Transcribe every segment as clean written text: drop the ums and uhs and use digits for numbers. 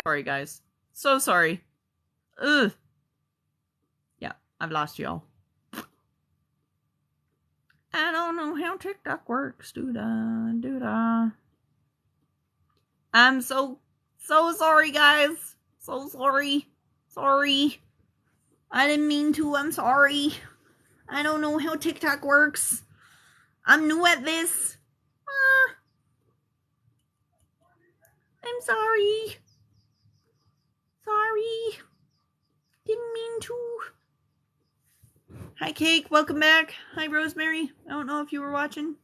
Sorry, guys. So sorry. Ugh. Yeah, I've lost y'all. I don't know how TikTok works. Doo-da. I'm so sorry, guys. So sorry. Sorry. I didn't mean to. I'm sorry. I don't know how TikTok works. I'm new at this. I'm sorry. Sorry. Didn't mean to. Hi, Cake. Welcome back. Hi, Rosemary. I don't know if you were watching.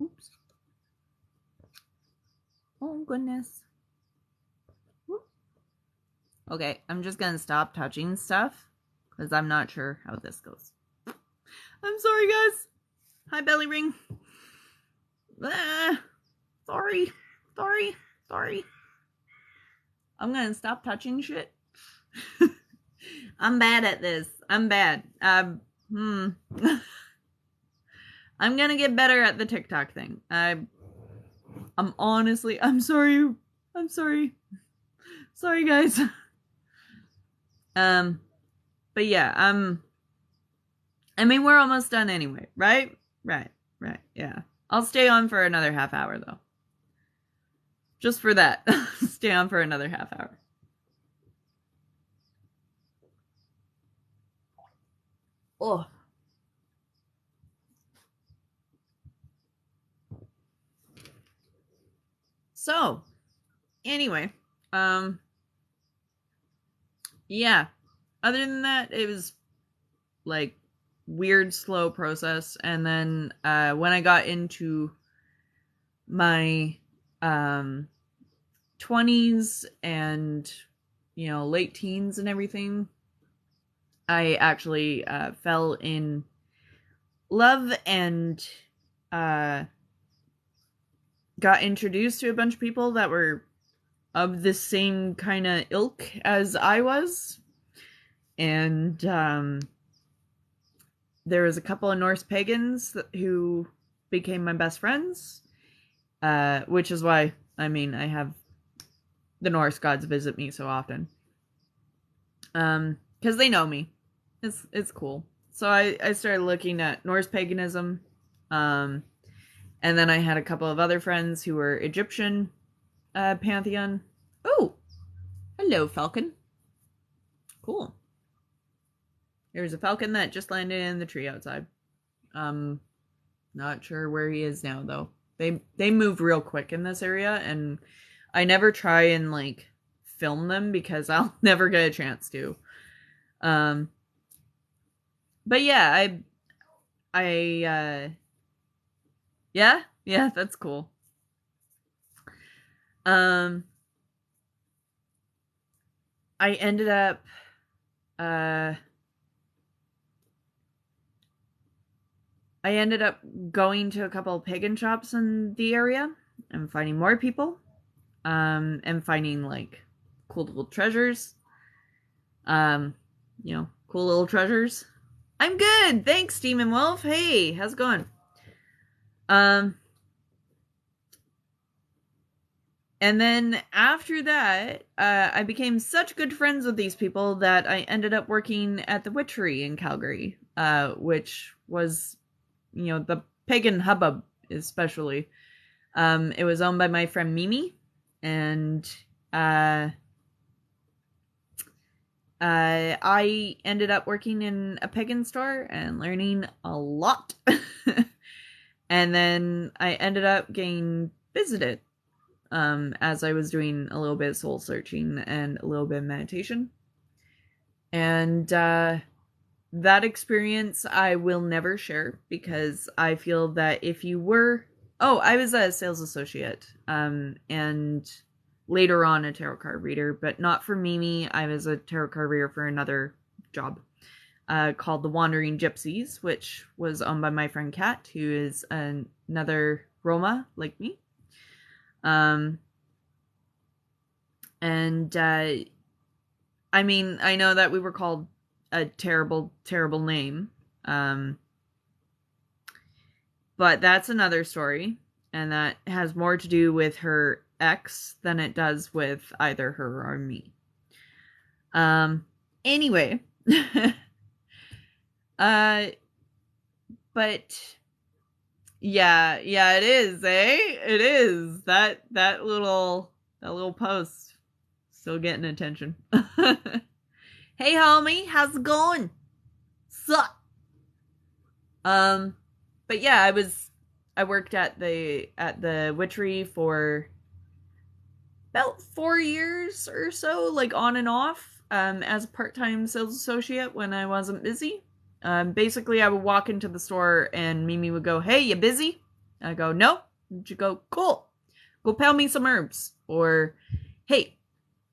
Oops. Oh, goodness. Whoop. Okay, I'm just gonna stop touching stuff because I'm not sure how this goes. I'm sorry, guys. Hi, Belly Ring. Sorry. I'm gonna stop touching shit. I'm bad at this. I'm bad. I'm gonna get better at the TikTok thing. I'm honestly, I'm sorry. Sorry, guys. But yeah, I mean, we're almost done anyway, right? Right, yeah. I'll stay on for another half hour, though. Just for that. Stay on for another half hour. Oh. So, anyway, yeah. Other than that, it was like weird, slow process. And then when I got into my 20s and late teens and everything, I actually fell in love and got introduced to a bunch of people that were of the same kind of ilk as I was. And there was a couple of Norse pagans who became my best friends, which is why, I mean, I have the Norse gods visit me so often. Because they know me. It's cool. So I started looking at Norse paganism. And then I had a couple of other friends who were Egyptian pantheon. Oh, hello, falcon. Cool. There's a falcon that just landed in the tree outside. Not sure where he is now, though. They move real quick in this area, and I never try and like film them because I'll never get a chance to. But yeah, yeah, that's cool. I ended up going to a couple of pagan shops in the area and finding more people, and finding like cool little treasures. Cool little treasures. I'm good, thanks, Demon Wolf. Hey, how's it going? And then after that, I became such good friends with these people that I ended up working at the Witchery in Calgary, which was, the pagan hubbub, especially. It was owned by my friend Mimi, and I ended up working in a pagan store and learning a lot. And then I ended up getting visited as I was doing a little bit of soul searching and a little bit of meditation. And that experience I will never share because I feel that if you were... Oh, I was a sales associate and later on a tarot card reader, but not for Mimi. I was a tarot card reader for another job called The Wandering Gypsies, which was owned by my friend Kat, who is another Roma like me. And I mean, I know that we were called a terrible name, but that's another story. and that has more to do with her ex than it does with either her or me. Anyway, but yeah, it is, eh? It is. That little post still getting attention. Hey homie, how's it going? Sup? But yeah, I worked at the witchery for about 4 years or so, like on and off, as a part-time sales associate when I wasn't busy. Basically I would walk into the store and Mimi would go, "Hey, you busy?" I go, "No." And she'd go, "Cool. Go pound me some herbs." Or, "Hey,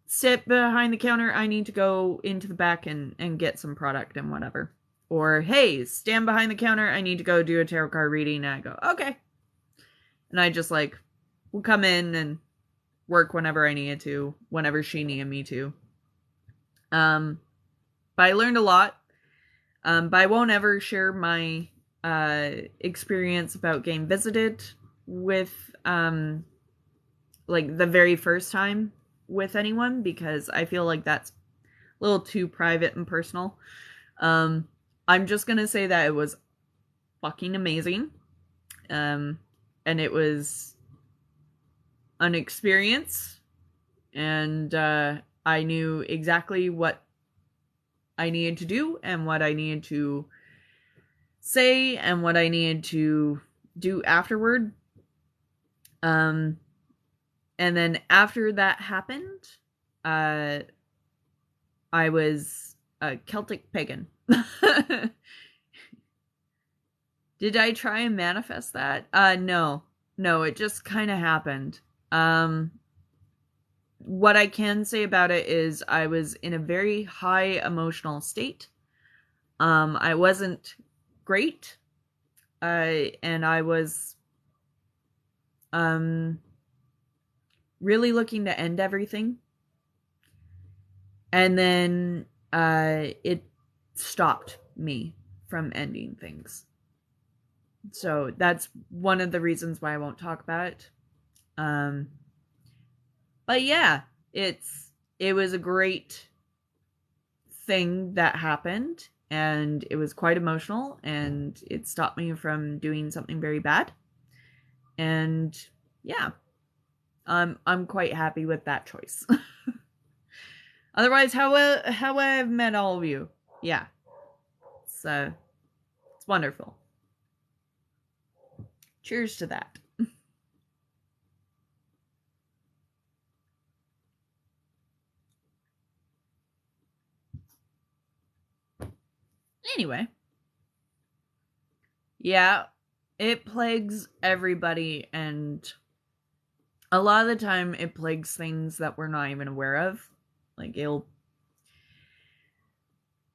sit behind the counter. I need to go into the back and get some product and whatever." Or, "Hey, stand behind the counter. I need to go do a tarot card reading." And I go, "Okay." And I just like will come in and work whenever I needed to, whenever she needed me to. But I learned a lot. But I won't ever share my experience about getting visited with like the very first time with anyone, because I feel like that's a little too private and personal. I'm just gonna say that it was fucking amazing. And it was an experience, and I knew exactly what I needed to do and what I needed to say and what I needed to do afterward. And then after that happened, I was a Celtic pagan. Did I try and manifest that? No, it just kind of happened. What I can say about it is I was in a very high emotional state. I wasn't great. And I was really looking to end everything. And then it stopped me from ending things. So that's one of the reasons why I won't talk about it. But yeah, it was a great thing that happened, and it was quite emotional, and it stopped me from doing something very bad. And yeah, I'm quite happy with that choice. Otherwise, how I've met all of you. Yeah, it's wonderful. Cheers to that. Anyway, yeah, it plagues everybody, and a lot of the time it plagues things that we're not even aware of. Like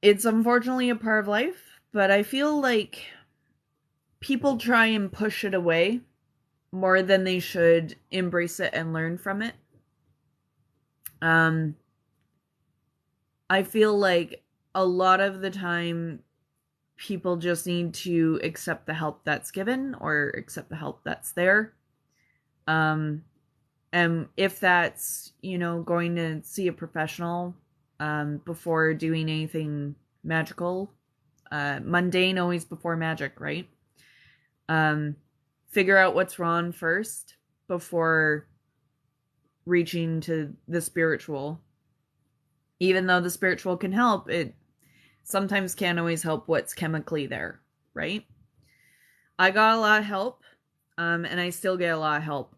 it's unfortunately a part of life, but I feel like people try and push it away more than they should embrace it and learn from it. I feel like a lot of the time people just need to accept the help that's given or accept the help that's there. And if that's, going to see a professional before doing anything magical, mundane always before magic, right? Figure out what's wrong first before reaching to the spiritual. Even though the spiritual can help, it sometimes can't always help what's chemically there, right? I got a lot of help, and I still get a lot of help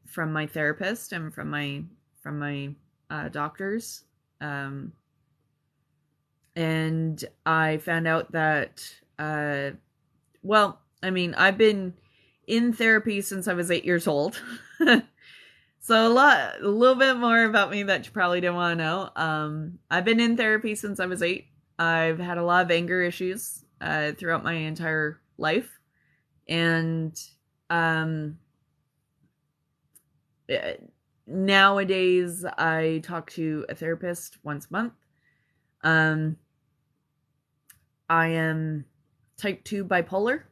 from my therapist and from my doctors. And I found out that, I've been in therapy since I was 8 years old. So a little bit more about me that you probably didn't want to know. I've been in therapy since I was 8. I've had a lot of anger issues throughout my entire life. And nowadays I talk to a therapist once a month. I am type 2 bipolar,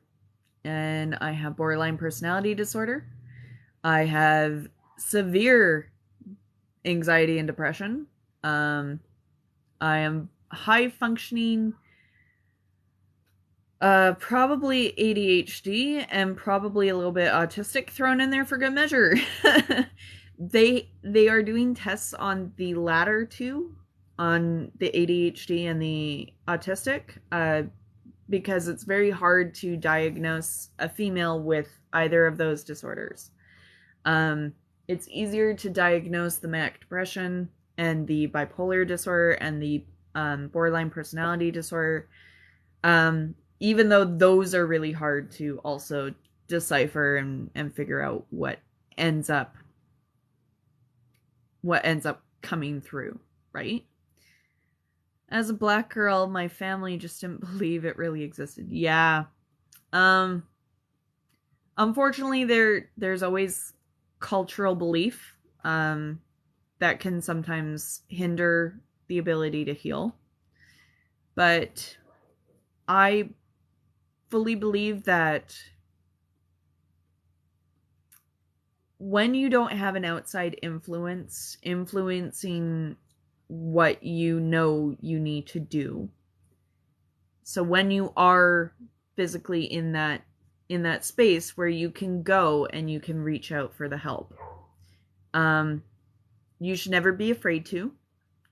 and I have borderline personality disorder. I have severe anxiety and depression. I am high functioning, probably ADHD, and probably a little bit autistic thrown in there for good measure. They are doing tests on the latter two, on the ADHD and the autistic, because it's very hard to diagnose a female with either of those disorders. It's easier to diagnose the manic depression and the bipolar disorder and the borderline personality disorder, even though those are really hard to also decipher and figure out what ends up coming through, right? As a Black girl, my family just didn't believe it really existed. Yeah. Unfortunately, there's always cultural belief that can sometimes hinder the ability to heal. But I fully believe that when you don't have an outside influence influencing what you know you need to do, so when you are physically in that space where you can go and you can reach out for the help, you should never be afraid to,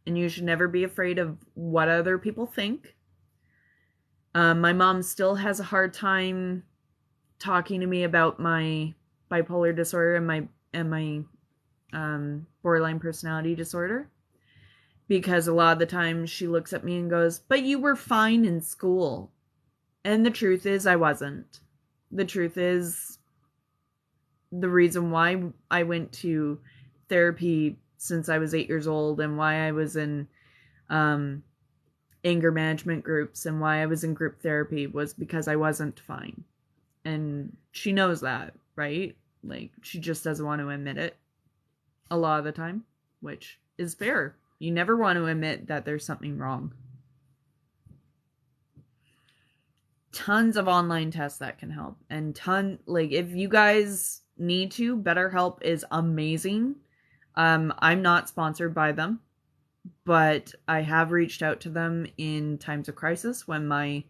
and you should never be afraid of what other people think. My mom still has a hard time talking to me about my bipolar disorder and my borderline personality disorder, because a lot of the time she looks at me and goes, "But you were fine in school." And the truth is, I wasn't. The truth is, the reason why I went to therapy since I was 8 years old, and why I was in anger management groups, and why I was in group therapy, was because I wasn't fine. And she knows that, right? Like, she just doesn't want to admit it a lot of the time, which is fair. You never want to admit that there's something wrong. Tons of online tests that can help, and if you guys need to, BetterHelp is amazing. I'm not sponsored by them, but I have reached out to them in times of crisis when my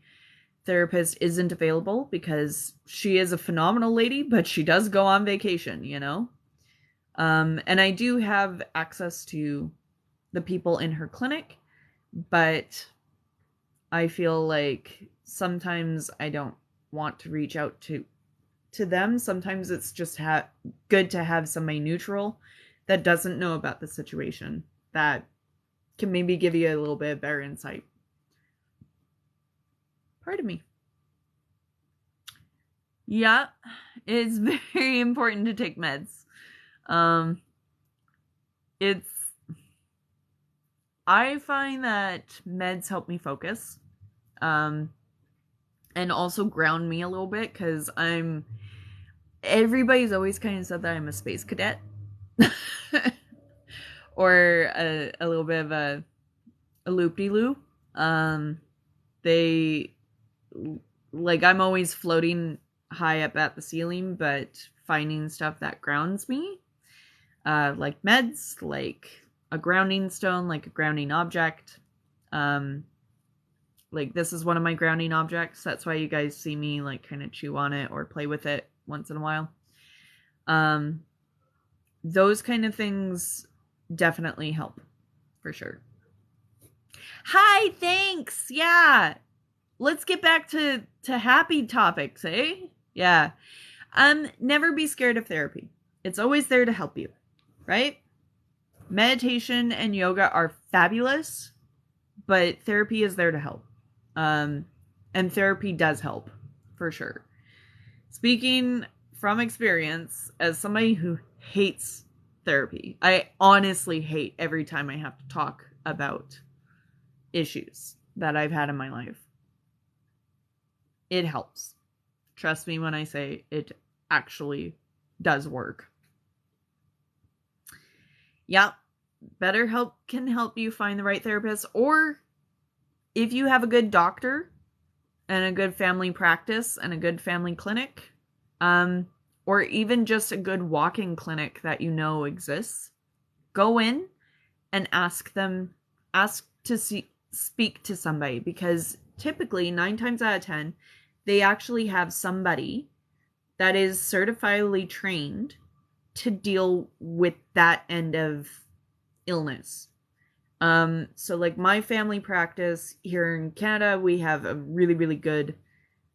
therapist isn't available, because she is a phenomenal lady, but she does go on vacation, you know? And I do have access to the people in her clinic, but I feel like sometimes I don't want to reach out to them. Sometimes it's just good to have somebody neutral that doesn't know about the situation, that can maybe give you a little bit of better insight. Pardon me. Yeah, it's very important to take meds. I find that meds help me focus, and also ground me a little bit, because everybody's always kind of said that I'm a space cadet. Or a little bit of a loop-de-loop. I'm always floating high up at the ceiling, but finding stuff that grounds me, like meds, like a grounding stone, like a grounding object. Like, this is one of my grounding objects. That's why you guys see me like kind of chew on it or play with it once in a while. Those kind of things definitely help, for sure. Hi, thanks. Yeah. Let's get back to happy topics, eh? Yeah. Never be scared of therapy. It's always there to help you, right? Meditation and yoga are fabulous, but therapy is there to help. And therapy does help, for sure. Speaking from experience, as somebody who hates therapy, I honestly hate every time I have to talk about issues that I've had in my life. It helps. Trust me when I say it actually does work. Yeah, BetterHelp can help you find the right therapist, or if you have a good doctor, and a good family practice and a good family clinic, or even just a good walk-in clinic that you know exists, go in and ask to speak to somebody, because typically 9 times out of 10, they actually have somebody that is certifiably trained to deal with that end of illness. So like my family practice here in Canada, we have a really, really good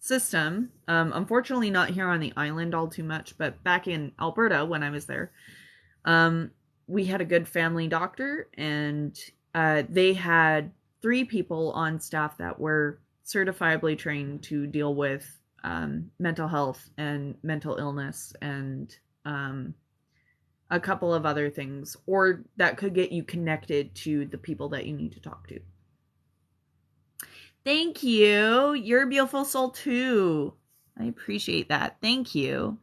system. Unfortunately not here on the island all too much, but back in Alberta when I was there, we had a good family doctor, and they had 3 people on staff that were certifiably trained to deal with mental health and mental illness and a couple of other things, or that could get you connected to the people that you need to talk to. Thank you. You're a beautiful soul too. I appreciate that. Thank you.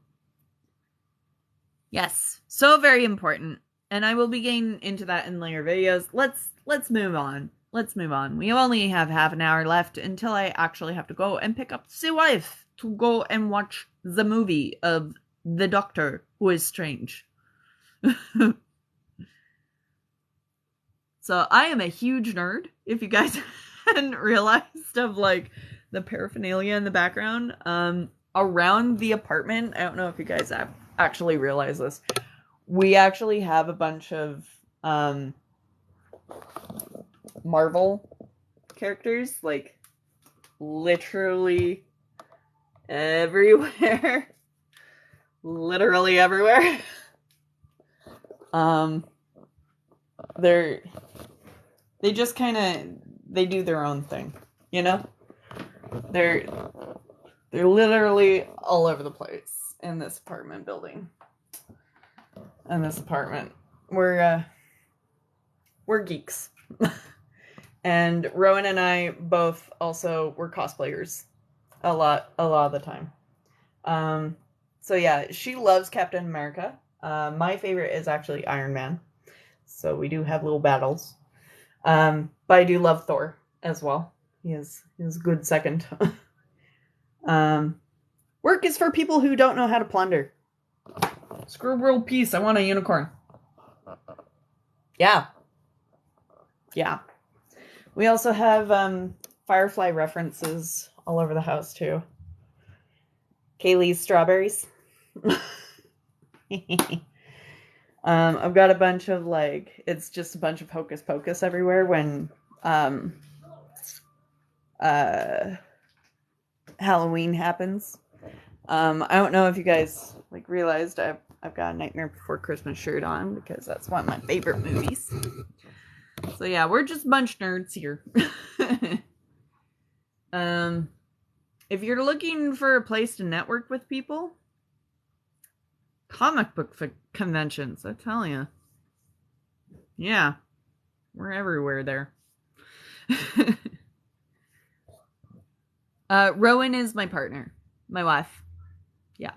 Yes, so very important. And I will be getting into that in later videos. Let's move on. Let's move on. We only have half an hour left until I actually have to go and pick up the wife to go and watch the movie of the Doctor Who is Strange. So I am a huge nerd, if you guys hadn't realized, of like the paraphernalia in the background. Around the apartment, I don't know if you guys actually realize this, we actually have a bunch of Marvel characters, like literally everywhere. Literally everywhere. They just kind of, they do their own thing, you know? They're literally all over the place in this apartment building. In this apartment. We're geeks. And Rowan and I both also were cosplayers a lot of the time. So yeah, she loves Captain America. My favorite is actually Iron Man. So we do have little battles. But I do love Thor as well. He is a good second. Work is for people who don't know how to plunder. Screw world peace. I want a unicorn. Yeah. Yeah. We also have Firefly references all over the house too. Kaylee's strawberries. I've got a bunch of like, it's just a bunch of hocus pocus everywhere when Halloween happens. I don't know if you guys like realized I've got a Nightmare Before Christmas shirt on because that's one of my favorite movies. So yeah, we're just a bunch of nerds here. If you're looking for a place to network with people, comic book conventions, I tell you. Yeah, we're everywhere there. Rowan is my partner, my wife. Yeah.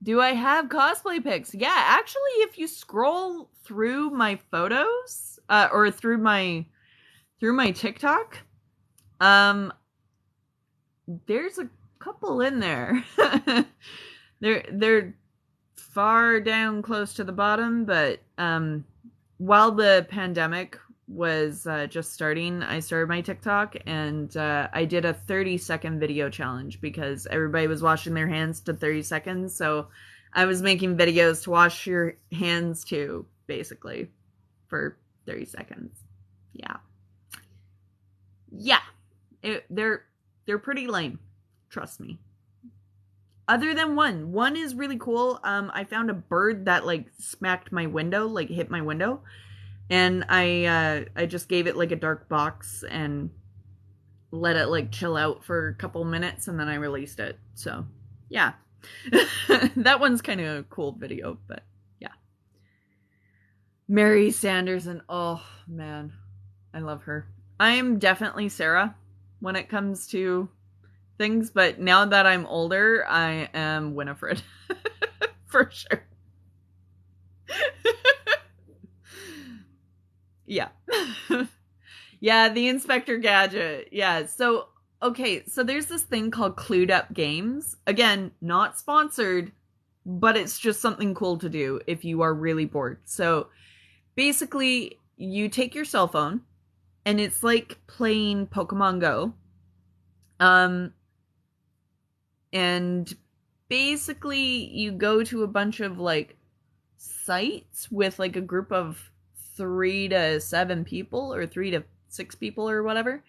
Do I have cosplay pics? Yeah, actually, if you scroll through my photos, or through my TikTok, there's a couple in there. They're far down close to the bottom, but while the pandemic was just starting, I started my TikTok, and I did a 30-second video challenge because everybody was washing their hands to 30 seconds. So I was making videos to wash your hands to, basically, for 30 seconds. Yeah. Yeah. They're pretty lame. Trust me. Other than one. One is really cool. I found a bird that, like, smacked my window, like, hit my window. And I just gave it, like, a dark box and let it, like, chill out for a couple minutes, and then I released it. So, yeah. That one's kind of a cool video, but, yeah. Mary Sanderson. Oh, man. I love her. I'm definitely Sarah when it comes to things, but now that I'm older, I am Winifred. For sure. Yeah. Yeah, the Inspector Gadget. Yeah. So, okay, so there's this thing called Clued Up Games. Again, not sponsored, but it's just something cool to do if you are really bored. So, basically, you take your cell phone and it's like playing Pokemon Go. Um and basically you go to a bunch of like sites with like a group of 3 to 7 people or 3 to 6 people or whatever.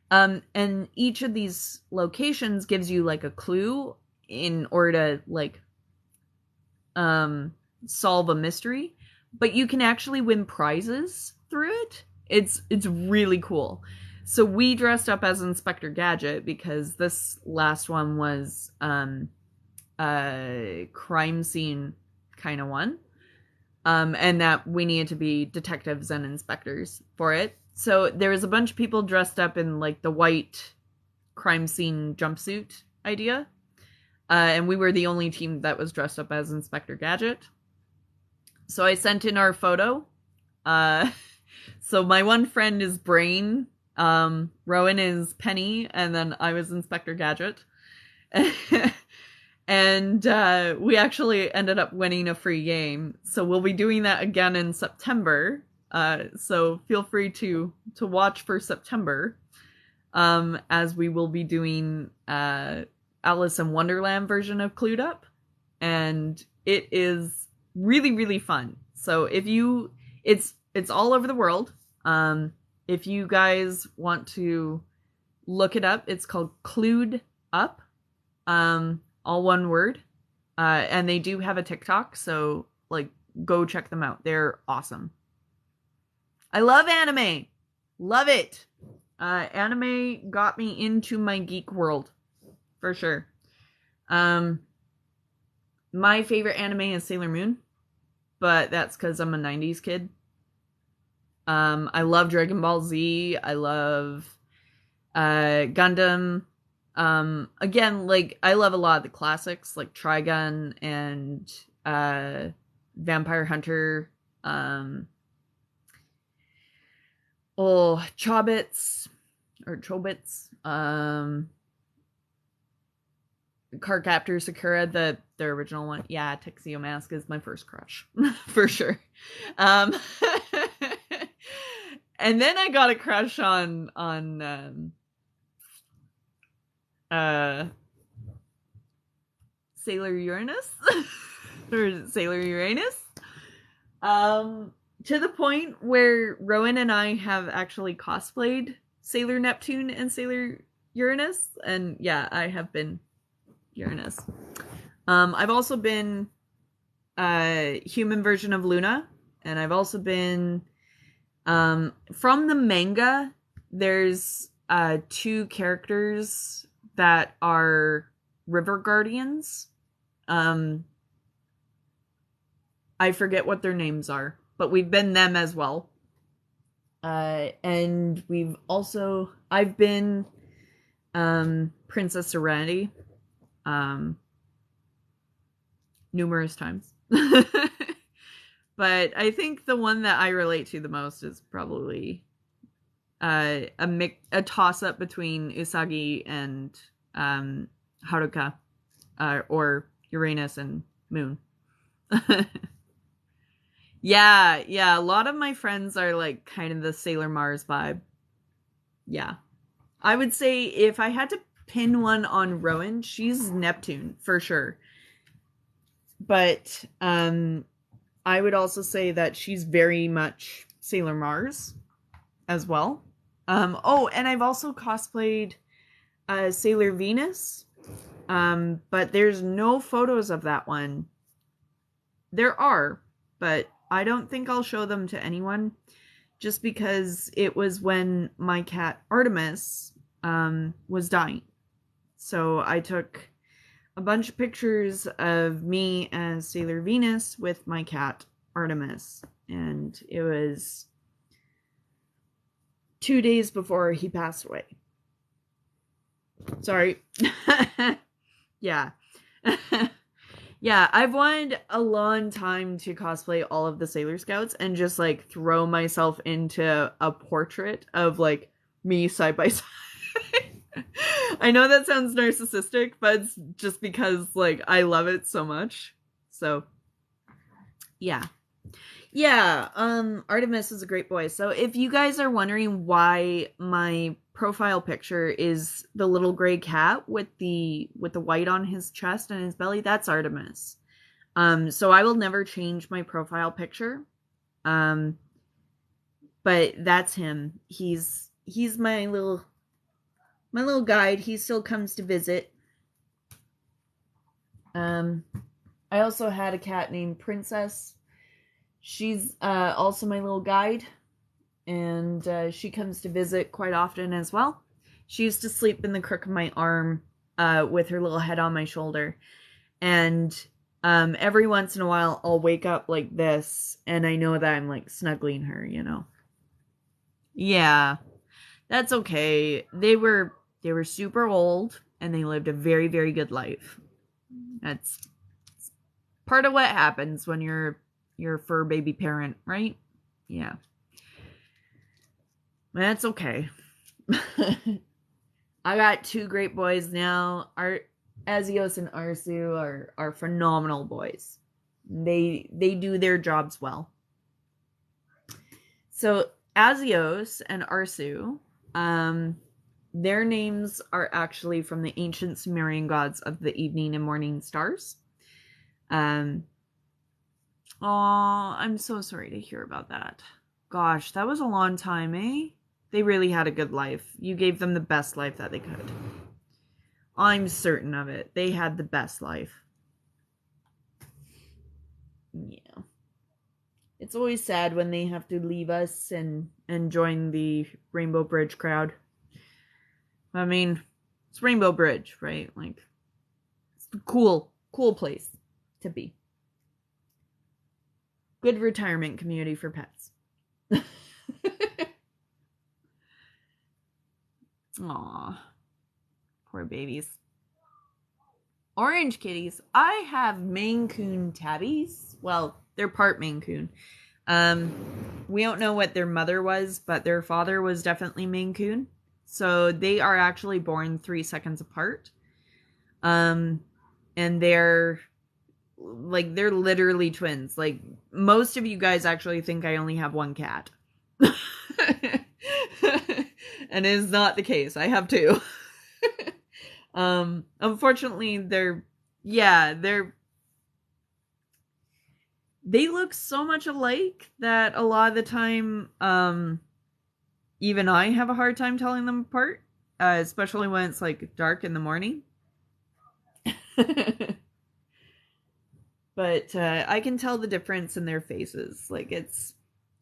And each of these locations gives you like a clue in order to like um solve a mystery, but you can actually win prizes through it. It's really cool. So we dressed up as Inspector Gadget because this last one was a crime scene kind of one. And that we needed to be detectives and inspectors for it. So there was a bunch of people dressed up in like the white crime scene jumpsuit idea. And we were the only team that was dressed up as Inspector Gadget. So I sent in our photo. Uh, so my one friend is Brain, Rowan is Penny, and then I was Inspector Gadget. And we actually ended up winning a free game. So we'll be doing that again in September. So feel free to watch for September, as we will be doing Alice in Wonderland version of Clued Up, and it is really really fun. So if you, it's all over the world. If you guys want to look it up, it's called Clued Up. All one word. And they do have a TikTok, so like go check them out. They're awesome. I love anime. Love it. Anime got me into my geek world for sure. My favorite anime is Sailor Moon, but that's because I'm a 90s kid. I love Dragon Ball Z. I love Gundam. Again, like I love a lot of the classics like Trigun and Vampire Hunter, Chobits or Chobits, Cardcaptor Sakura, the original one. Yeah, Tuxedo Mask is my first crush for sure. Um and then I got a crush on Sailor Uranus or Sailor Uranus. To the point where Rowan and I have actually cosplayed Sailor Neptune and Sailor Uranus, and yeah, I have been Uranus. I've also been a human version of Luna, and I've also been from the manga. There's 2 characters that are river guardians. I forget what their names are, but we've been them as well. And I've been Princess Serenity numerous times. But I think the one that I relate to the most is probably a toss up between Usagi and Haruka, or Uranus and Moon. Yeah, a lot of my friends are like kind of the Sailor Mars vibe. Yeah. I would say if I had to pin one on Rowan, she's Neptune for sure. But I would also say that she's very much Sailor Mars as well. And I've also cosplayed Sailor Venus. But there's no photos of that one. There are, but I don't think I'll show them to anyone, just because it was when my cat Artemis was dying. So I took a bunch of pictures of me as Sailor Venus with my cat Artemis, and it was 2 days before he passed away. Sorry. Yeah. Yeah, I've wanted a long time to cosplay all of the Sailor Scouts and just like throw myself into a portrait of like me side by side. I know that sounds narcissistic, but it's just because like I love it so much. So, yeah. Yeah, Artemis is a great boy. So if you guys are wondering why my profile picture is the little gray cat with the white on his chest and his belly, that's Artemis. So I will never change my profile picture. Um, but that's him. He's my little guide. He still comes to visit. Um, I also had a cat named Princess. She's also my little guide, and she comes to visit quite often as well. She used to sleep in the crook of my arm with her little head on my shoulder. And every once in a while, I'll wake up like this, and I know that I'm like snuggling her, you know. Yeah, that's okay. They were super old, and they lived a very, very good life. That's part of what happens when you're a fur baby parent, right? Yeah. That's okay. I got two great boys now. Azios and Arsu are phenomenal boys. They do their jobs well. So Azios and Arsu, their names are actually from the ancient Sumerian gods of the evening and morning stars. Oh, I'm so sorry to hear about that. Gosh, that was a long time, eh? They really had a good life. You gave them the best life that they could. I'm certain of it. They had the best life. Yeah. It's always sad when they have to leave us and join the Rainbow Bridge crowd. I mean, it's Rainbow Bridge, right? Like, it's a cool place to be. Good retirement community for pets. Aw, poor babies. Orange kitties. I have Maine Coon tabbies. Well, they're part Maine Coon. We don't know what their mother was, but their father was definitely Maine Coon. So they are actually born 3 seconds apart. And they're literally twins. Like, most of you guys actually think I only have one cat. And it is not the case. I have two. Unfortunately, they look so much alike that a lot of the time, even I have a hard time telling them apart, especially when it's like dark in the morning. But I can tell the difference in their faces. Like, it's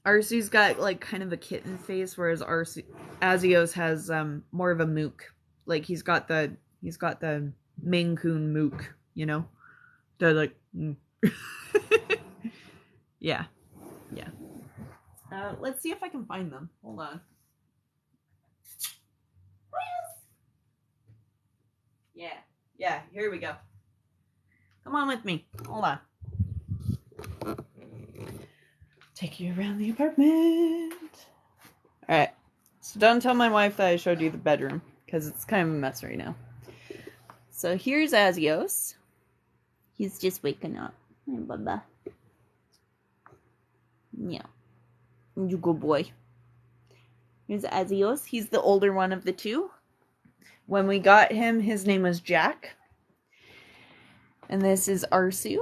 Arsu's got like kind of a kitten face, whereas Azios has more of a mook. Like, he's got the Maine Coon mook, you know? The like yeah. Yeah. Let's see if I can find them. Hold on. Yeah. Yeah, here we go. Come on with me. Hold on. Take you around the apartment. Alright. So don't tell my wife that I showed you the bedroom, because it's kind of a mess right now. So here's Azios. He's just waking up. Hey, Bubba. Yeah. You good boy. Here's Azios. He's the older one of the two. When we got him, his name was Jack. And this is Arsu.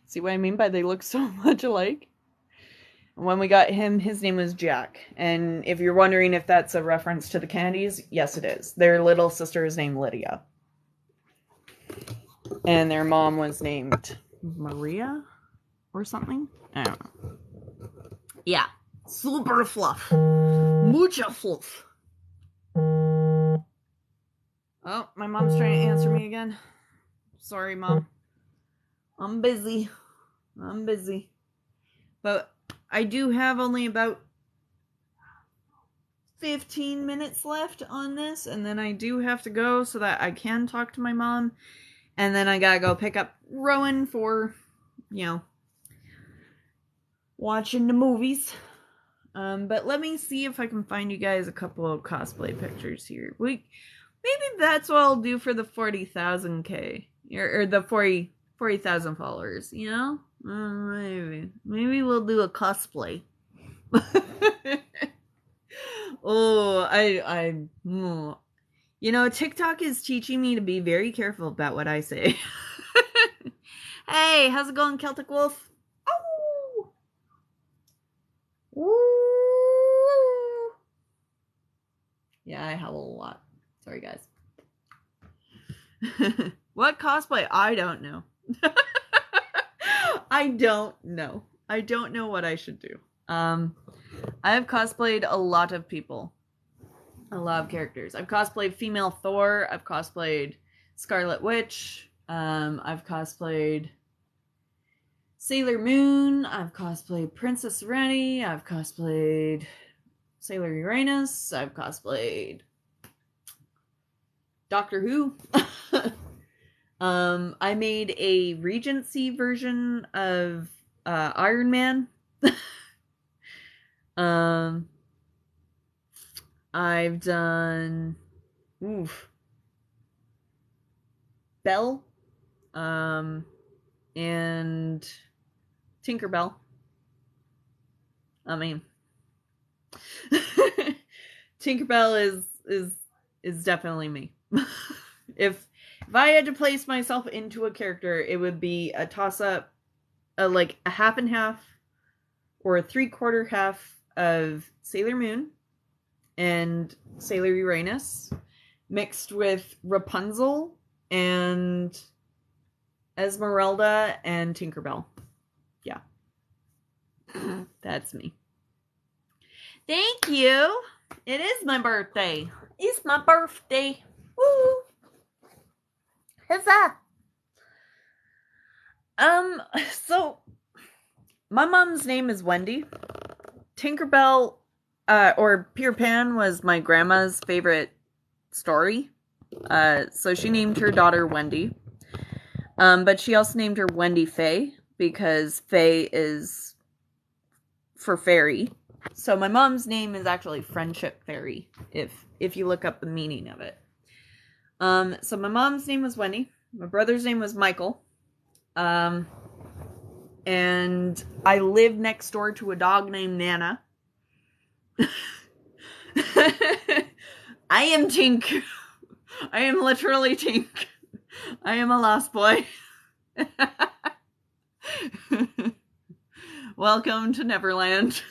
See what I mean by they look so much alike? When we got him, his name was Jack. And if you're wondering if that's a reference to the Kennedys, yes, it is. Their little sister is named Lydia. And their mom was named Maria or something? I don't know. Yeah. Super fluff. Mucha fluff. Oh, my mom's trying to answer me again. Sorry, Mom. I'm busy. But I do have only about 15 minutes left on this, and then I do have to go so that I can talk to my mom. And then I gotta go pick up Rowan for, watching the movies. But let me see if I can find you guys a couple of cosplay pictures here. Maybe that's what I'll do for the 40,000K. Or the 40,000 followers, Maybe we'll do a cosplay. TikTok is teaching me to be very careful about what I say. Hey, how's it going, Celtic Wolf? Oh! Woo! Yeah, I howl a lot. Sorry, guys. What cosplay? I don't know. I don't know. I don't know what I should do. I have cosplayed a lot of people. A lot of characters. I've cosplayed female Thor. I've cosplayed Scarlet Witch. I've cosplayed Sailor Moon. I've cosplayed Princess Serenity. I've cosplayed Sailor Uranus. I've cosplayed Doctor Who. I made a Regency version of Iron Man. I've done Belle, and Tinkerbell. I mean, Tinkerbell is definitely me. If I had to place myself into a character, it would be a toss-up, like a half and half, or a 3/4 half of Sailor Moon and Sailor Uranus, mixed with Rapunzel and Esmeralda and Tinkerbell. Yeah. That's me. Thank you. It is my birthday. It's my birthday. Woo! Huzzah! So my mom's name is Wendy. Tinkerbell, or Peter Pan was my grandma's favorite story. So she named her daughter Wendy. But she also named her Wendy Faye, because Faye is for fairy. So my mom's name is actually Friendship Fairy, if you look up the meaning of it. So my mom's name was Wendy. My brother's name was Michael. And I live next door to a dog named Nana. I am Tink. I am literally Tink. I am a lost boy. Welcome to Neverland.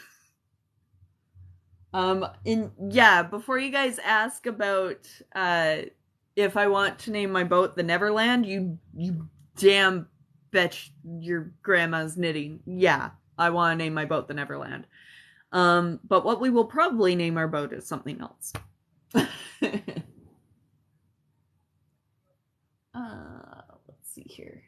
Before you guys ask about if I want to name my boat the Neverland, you damn bet your grandma's knitting. Yeah, I want to name my boat the Neverland. But what we will probably name our boat is something else. Let's see here.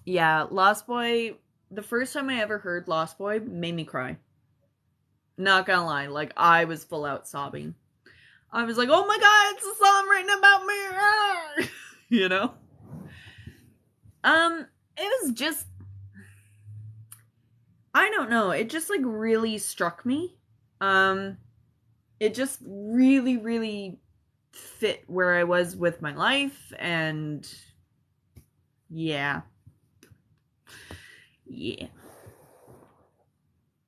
Yeah, Lost Boy, the first time I ever heard Lost Boy made me cry. Not gonna lie, like, I was full out sobbing. I was like, oh my god, it's a song written about me! You know? It was just, I don't know, it just, like, really struck me. It just really, really fit where I was with my life, and yeah. Yeah.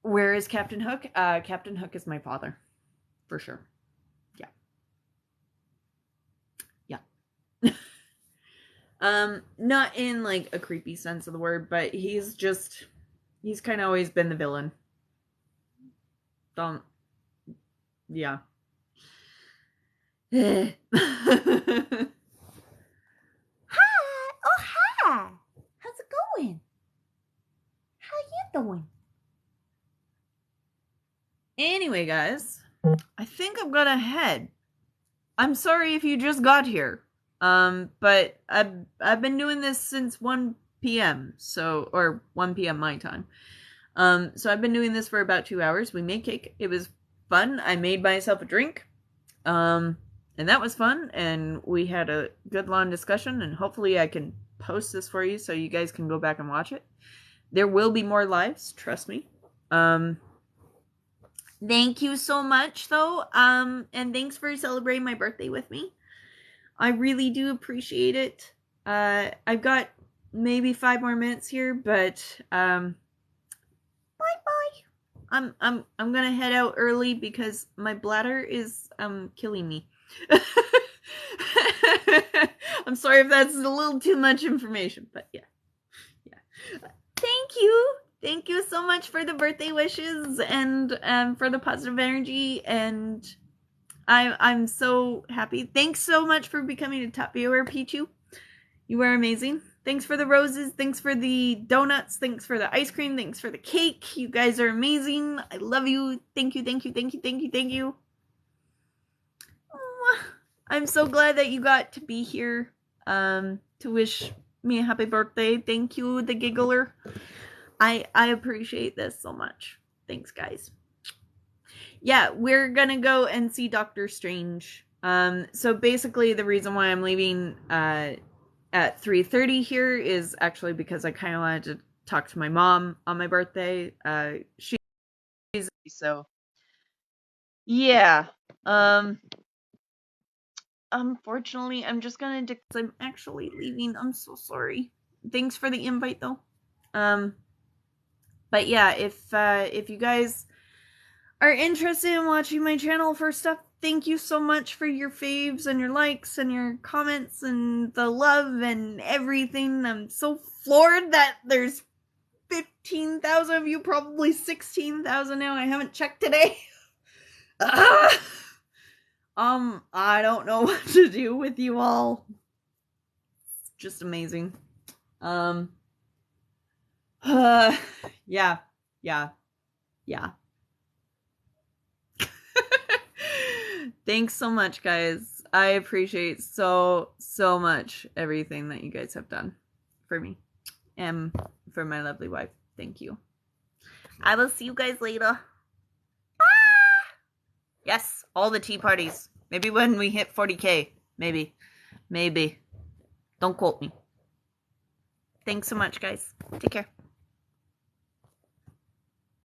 Where is Captain Hook? Captain Hook is my father. For sure. Yeah. Yeah. Not in, like, a creepy sense of the word, but he's kind of always been the villain. Yeah. Hi! Oh, hi! How's it going? How you doing? Anyway, guys, I think I'm gonna head. I'm sorry if you just got here. But I've been doing this since 1 p.m. So, or 1 p.m. my time. So I've been doing this for about 2 hours. We made cake. It was fun. I made myself a drink. And that was fun. And we had a good long discussion. And hopefully I can post this for you so you guys can go back and watch it. There will be more lives. Trust me. Thank you so much, though. And thanks for celebrating my birthday with me. I really do appreciate it. I've got maybe 5 more minutes here, but bye bye. I'm gonna head out early because my bladder is killing me. I'm sorry if that's a little too much information, but yeah. Thank you so much for the birthday wishes and for the positive energy, and I'm so happy. Thanks so much for becoming a top viewer, Pichu. You are amazing. Thanks for the roses. Thanks for the donuts. Thanks for the ice cream. Thanks for the cake. You guys are amazing. I love you. Thank you, thank you, thank you, thank you, thank you. I'm so glad that you got to be here to wish me a happy birthday. Thank you, the giggler. I appreciate this so much. Thanks, guys. Yeah, we're gonna go and see Doctor Strange. So basically the reason why I'm leaving at 3:30 here is actually because I kind of wanted to talk to my mom on my birthday. She's so yeah. Unfortunately, I'm just gonna I'm actually leaving. I'm so sorry. Thanks for the invite though. But yeah, if you guys are interested in watching my channel for stuff, thank you so much for your faves and your likes and your comments and the love and everything. I'm so floored that there's 15,000 of you, probably 16,000 now. I haven't checked today. I don't know what to do with you all. It's just amazing. Yeah. Thanks so much, guys. I appreciate so much everything that you guys have done for me and for my lovely wife. Thank you. I will see you guys later. Yes, all the tea parties. Maybe when we hit 40K. Maybe. Don't quote me. Thanks so much, guys. Take care.